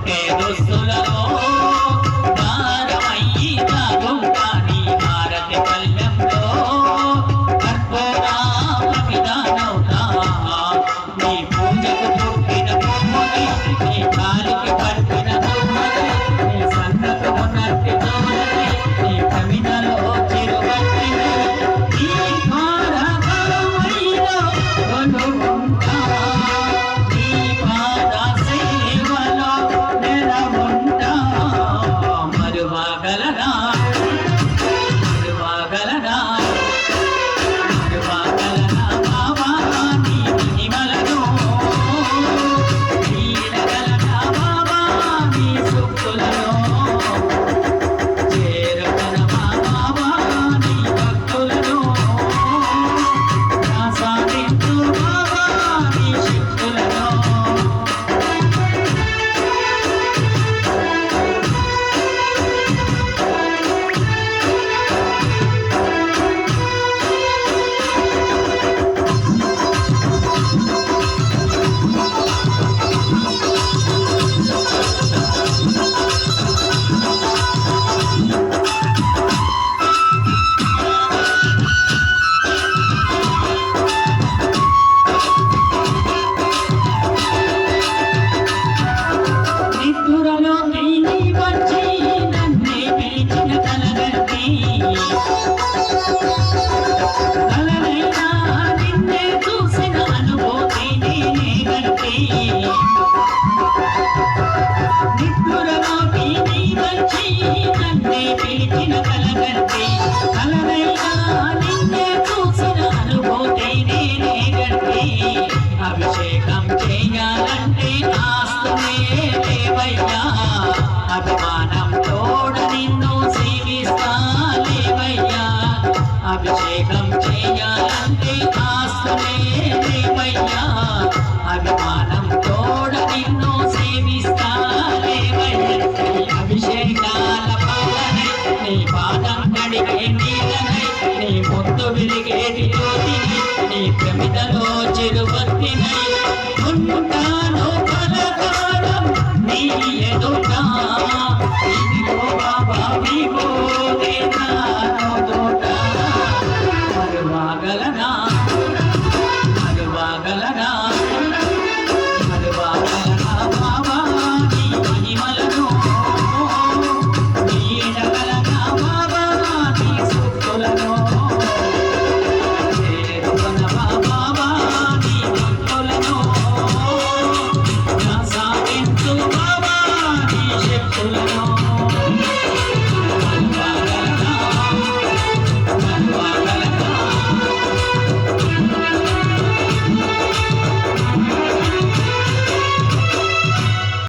కొట్టే దుస్తులలో భారమయ్యి తాగుంటా నీ భారతి పల్లెంలో కర్పూరామ విధానవుతా నీ పూజకు పుట్టిన బొమ్మని నీ కాలికి పట్టిన బొమ్మని నీ సంతకు ఉన్నట్టి తోలని నీ కవితలో చిరుగట్టిన ఈ భారమైన కొనుకుంటా నీ పాద సేవలో నెలవుంటా మరువగలనా మరువగలనా మరువగలనా బాబా నీ మహిమలను వీడగలనా బాబా నీ సుక్కులను చేరుగలమా బాబా నీ భక్తులను సాధించు బాబా నీ శక్తులను నిద్రలోకి నీ వచ్చి నన్నే పిలిచిన కలగంటి కలనైనా నిన్నే చూసిన అనుభూతి నేనేగంటి నిద్రలోకి నీ వచ్చి నన్నే పిలిచిన కలగంటి కలనైనా నిన్నే చూసిన అనుభూతి నేనేగంటి అభిషేకం చేయాలంటే ఆస్తునే లేవయ్యా అభిమానం తోడ నిన్ను సేవిస్తా లేవయ్యా అభిషేకం చేయాలంటే ఆస్తునే లేవయ్యా అభిమానం తోడ నిన్ను సేవిస్తా